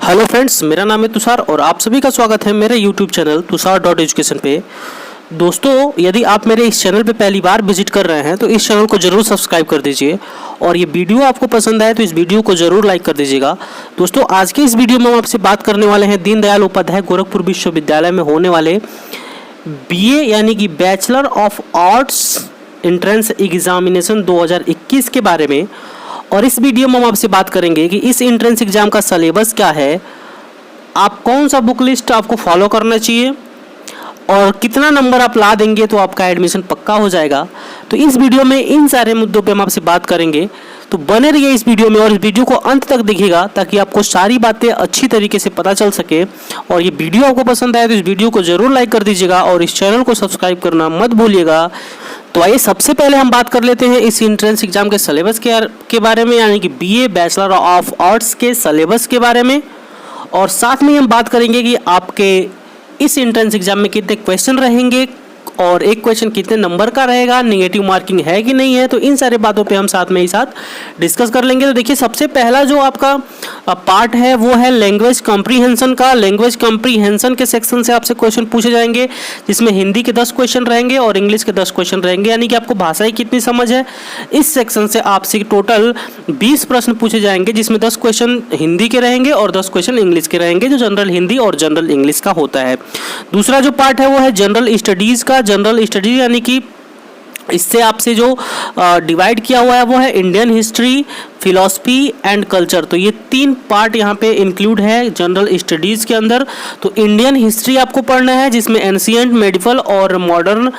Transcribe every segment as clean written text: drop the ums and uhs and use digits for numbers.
Hello friends, मेरा नाम है तुषार और आप सभी का स्वागत है मेरे यूट्यूब चैनल तुषार.education पे। दोस्तों, यदि आप मेरे इस चैनल पे पहली बार विजिट कर रहे हैं तो इस चैनल को ज़रूर सब्सक्राइब कर दीजिए और ये वीडियो आपको पसंद आए तो इस वीडियो को ज़रूर लाइक कर दीजिएगा। दोस्तों, आज के इस वीडियो में हम आपसे बात करने वाले हैं दीनदयाल उपाध्याय गोरखपुर विश्वविद्यालय में होने वाले BA यानी कि bachelor of arts entrance examination 2021 के बारे में। और इस वीडियो में हम आपसे बात करेंगे कि इस एंट्रेंस एग्जाम का सिलेबस क्या है, आप कौन सा बुक लिस्ट आपको फॉलो करना चाहिए और कितना नंबर आप ला देंगे तो आपका एडमिशन पक्का हो जाएगा। तो इस वीडियो में इन सारे मुद्दों पे हम आपसे बात करेंगे, तो बने रहिए इस वीडियो में और इस वीडियो को अंत तक देखिएगा ताकि आपको सारी बातें अच्छी तरीके से पता चल सके। और ये वीडियो आपको पसंद आए तो इस वीडियो को ज़रूर लाइक कर दीजिएगा और इस चैनल को सब्सक्राइब करना मत भूलिएगा। तो आइए सबसे पहले हम बात कर लेते हैं इस एंट्रेंस एग्जाम के सिलेबस के बारे में, यानी कि BA बैचलर ऑफ आर्ट्स के सिलेबस के बारे में। और साथ में हम बात करेंगे कि आपके इस एंट्रेंस एग्जाम में कितने क्वेश्चन रहेंगे और एक क्वेश्चन कितने नंबर का रहेगा, नेगेटिव मार्किंग है कि नहीं है। तो इन सारे बातों पे हम साथ में ही साथ डिस्कस कर लेंगे। तो देखिए, सबसे पहला जो आपका पार्ट है वो है लैंग्वेज कॉम्प्रीहेंशन का। लैंग्वेज कॉम्प्रीहेंशन के सेक्शन से आपसे क्वेश्चन पूछे जाएंगे, जिसमें हिंदी के 10 क्वेश्चन रहेंगे और इंग्लिश के 10 क्वेश्चन रहेंगे, यानी कि आपको भाषा की कितनी समझ है। इस सेक्शन से आपसे टोटल 20 प्रश्न पूछे जाएंगे, जिसमें 10 क्वेश्चन हिंदी के रहेंगे और 10 क्वेश्चन इंग्लिश के रहेंगे, जो जनरल हिंदी और जनरल इंग्लिश का होता है। दूसरा जो पार्ट है वो है जनरल स्टडीज़ का। जनरल स्टडीज यानी कि इससे आपसे जो डिवाइड किया हुआ है वो है Indian history, philosophy and culture. तो ये 3 पार्ट यहाँ पे इंक्लूड है जनरल स्टडीज़ के अंदर। तो इंडियन हिस्ट्री आपको पढ़ना है, जिसमें एंशिएंट, मेडिवल और मॉडर्न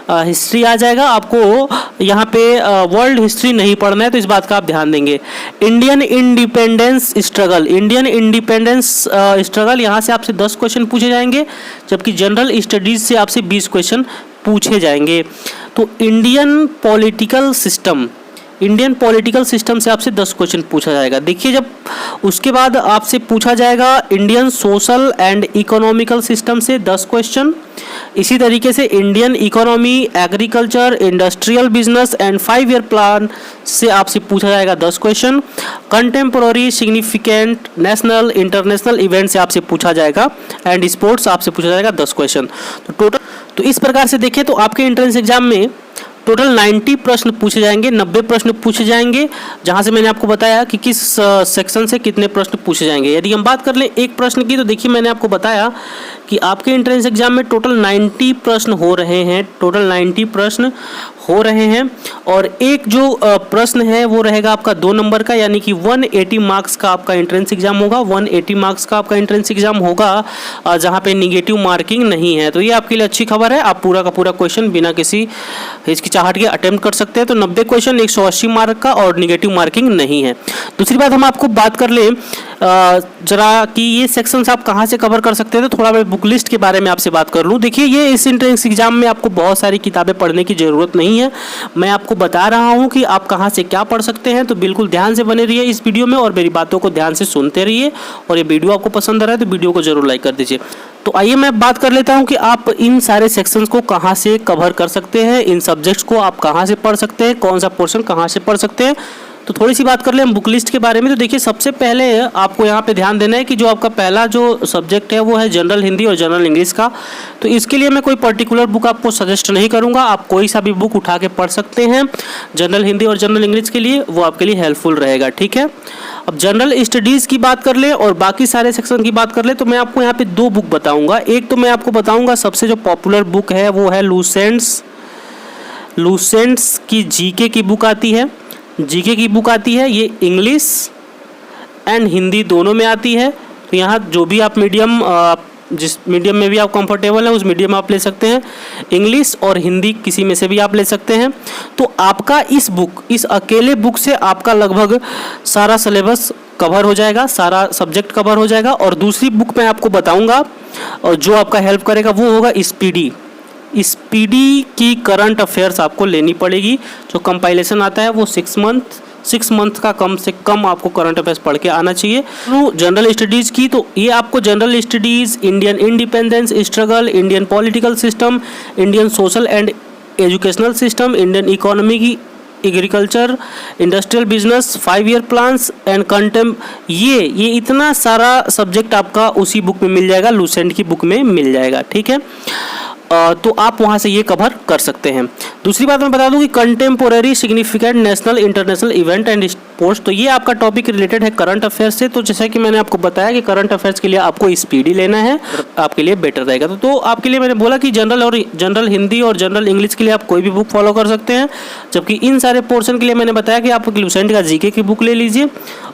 हिस्ट्री आ जाएगा। आपको यहाँ पे वर्ल्ड हिस्ट्री नहीं पढ़ना है, तो इस बात का आप ध्यान देंगे। Indian independence struggle, Indian independence struggle, यहाँ से आपसे 10 क्वेश्चन पूछे जाएंगे, जबकि जनरल स्टडीज़ से आपसे 20 क्वेश्चन पूछे जाएंगे। तो Indian political system, Indian political system से आपसे 10 क्वेश्चन पूछा जाएगा। देखिए, जब उसके बाद आपसे पूछा जाएगा Indian social and economical system से 10 क्वेश्चन। इसी तरीके से Indian economy, agriculture, industrial business and 5 year plan से आपसे पूछा जाएगा 10 question. Contemporary significant national international event से आपसे पूछा जाएगा एंड स्पोर्ट्स आपसे पूछा जाएगा 10 क्वेश्चन। तो टोटल, तो इस प्रकार से देखें तो आपके एंट्रेंस एग्जाम में टोटल 90 प्रश्न पूछे जाएंगे, 90 प्रश्न पूछे जाएंगे, जहां से मैंने आपको बताया कि किस सेक्शन से कितने प्रश्न पूछे जाएंगे। यदि हम बात कर लें एक प्रश्न की, तो देखिए मैंने आपको बताया कि आपके एंट्रेंस एग्जाम में टोटल 90 प्रश्न हो रहे हैं, टोटल 90 प्रश्न हो रहे हैं। और एक जो प्रश्न है वो रहेगा आपका 2 नंबर का, यानी कि 180 मार्क्स का आपका एंट्रेंस एग्जाम होगा। 180 मार्क्स का आपका एंट्रेंस एग्जाम होगा, जहां पे निगेटिव मार्किंग नहीं है। तो ये आपके लिए अच्छी खबर है, आप पूरा का पूरा क्वेश्चन बिना किसी हिचकिचाहट के अटेम्प्ट कर सकते हैं। तो 90 क्वेश्चन 180 मार्क का और निगेटिव मार्किंग नहीं है। दूसरी बात, हम आपको बात कर लें जरा कि ये सेक्शंस आप कहाँ से कवर कर सकते हैं। तो थोड़ा मैं बुक लिस्ट के बारे में आपसे बात कर लूँ। देखिए, ये इस एंट्रेंस एग्जाम में आपको बहुत सारी किताबें पढ़ने की ज़रूरत नहीं है, मैं आपको बता रहा हूँ कि आप कहाँ से क्या पढ़ सकते हैं। तो बिल्कुल ध्यान से बने रहिए इस वीडियो में और मेरी बातों को ध्यान से सुनते रहिए। और ये वीडियो आपको पसंद आ रहा है तो वीडियो को जरूर लाइक कर दीजिए। तो आइए मैं बात कर लेता हूं कि आप इन सारे सेक्शंस को कहां से कवर कर सकते हैं, इन सब्जेक्ट्स को आप कहां से पढ़ सकते हैं, कौन सा पोर्शन कहां से पढ़ सकते हैं। तो थोड़ी सी बात कर लें हम बुक लिस्ट के बारे में। तो देखिए, सबसे पहले आपको यहाँ पे ध्यान देना है कि जो आपका पहला जो सब्जेक्ट है वो है जनरल हिंदी और जनरल इंग्लिश का। तो इसके लिए मैं कोई पर्टिकुलर बुक आपको सजेस्ट नहीं करूँगा, आप कोई सा भी बुक उठा के पढ़ सकते हैं जनरल हिंदी और जनरल इंग्लिश के लिए, वो आपके लिए हेल्पफुल रहेगा, ठीक है। अब जनरल स्टडीज़ की बात कर ले और बाकी सारे सेक्शन की बात कर ले, तो मैं आपको यहाँ पे 2 बुक बताऊँगा। एक तो मैं आपको बताऊँगा सबसे जो पॉपुलर बुक है वो है लूसेंट्स की जीके की बुक आती है, जीके की बुक आती है। ये इंग्लिश एंड हिंदी दोनों में आती है। तो यहाँ जो भी आप मीडियम, जिस मीडियम में भी आप कंफर्टेबल हैं उस मीडियम में आप ले सकते हैं, इंग्लिश और हिंदी किसी में से भी आप ले सकते हैं। तो आपका इस अकेले बुक से आपका लगभग सारा सिलेबस कवर हो जाएगा, सारा सब्जेक्ट कवर हो जाएगा। और दूसरी बुक मैं आपको बताऊंगा और जो आपका हेल्प करेगा वो होगा स्पीडी की करंट अफेयर्स आपको लेनी पड़ेगी। जो कंपाइलेशन आता है वो 6 मंथ का कम से कम आपको करंट अफेयर्स पढ़ के आना चाहिए। तो जनरल स्टडीज़ की, तो ये आपको general studies, Indian independence struggle, Indian political system, Indian social and educational system, Indian economy की agriculture, industrial business, 5 year plans and कंटेम, ये इतना सारा सब्जेक्ट आपका उसी बुक में मिल जाएगा, लूसेंट की बुक में मिल जाएगा। ठीक है, तो आप वहाँ से ये कवर कर सकते हैं। दूसरी बात मैं बता दूं कि contemporary significant national international event and sports, तो ये आपका टॉपिक रिलेटेड है करंट अफेयर्स से। तो जैसा कि मैंने आपको बताया कि करंट अफेयर्स के लिए आपको स्पीडी लेना है, आपके लिए बेटर रहेगा। तो आपके लिए मैंने बोला कि जनरल हिंदी और जनरल इंग्लिश के लिए आप कोई भी बुक फॉलो कर सकते हैं, जबकि इन सारे पोर्शन के लिए मैंने बताया कि आप लूसेंट का जीके की बुक ले लीजिए।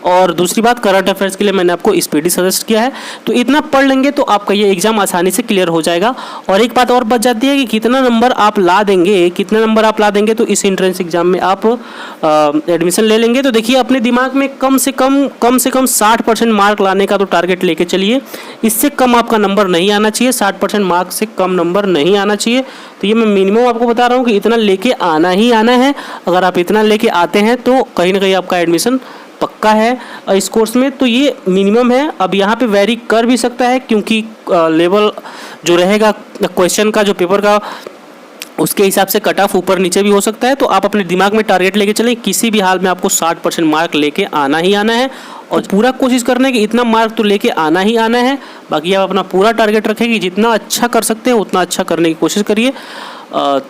और दूसरी बात, करंट अफेयर्स के लिए मैंने आपको स्पीडी सजेस्ट किया है। तो इतना पढ़ लेंगे तो आपका ये एग्जाम आसानी से क्लियर हो जाएगा। और एक बात और बच जाती है कि कितना नंबर आप ला देंगे तो इस एंट्रेंस एग्जाम में आप एडमिशन ले लेंगे। तो देखिए, अपने दिमाग में कम से कम 60% मार्क लाने का तो टारगेट लेके चलिए। इससे कम आपका नंबर नहीं आना चाहिए, 60% मार्क से कम नंबर नहीं आना चाहिए। तो ये मैं मिनिमम आपको बता रहा हूँ कि इतना लेके आना ही आना है। अगर आप इतना लेके आते हैं तो कहीं ना कहीं आपका एडमिशन पक्का है इस कोर्स में। तो ये मिनिमम है। अब यहाँ पे वेरी कर भी सकता है, क्योंकि लेवल जो रहेगा क्वेश्चन का, जो पेपर का, उसके हिसाब से कट ऑफ ऊपर नीचे भी हो सकता है। तो आप अपने दिमाग में टारगेट लेके चलें, किसी भी हाल में आपको 60% मार्क लेके आना ही आना है। और पूरा कोशिश करना है कि इतना मार्क तो लेके आना ही आना है। बाकी आप अपना पूरा टारगेट रखें कि जितना अच्छा कर सकते हैं उतना अच्छा करने की कोशिश करिए।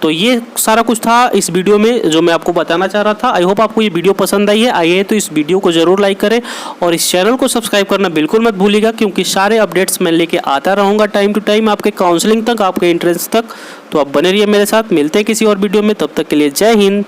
तो ये सारा कुछ था इस वीडियो में जो मैं आपको बताना चाह रहा था। आई होप आपको ये वीडियो पसंद आई है। आई है तो इस वीडियो को ज़रूर लाइक करें और इस चैनल को सब्सक्राइब करना बिल्कुल मत भूलिएगा, क्योंकि सारे अपडेट्स मैं लेके आता रहूँगा टाइम टू टाइम, आपके काउंसलिंग तक, आपके एंट्रेंस तक। तो आप बने रहिए मेरे साथ। मिलते हैं किसी और वीडियो में, तब तक के लिए जय हिंद,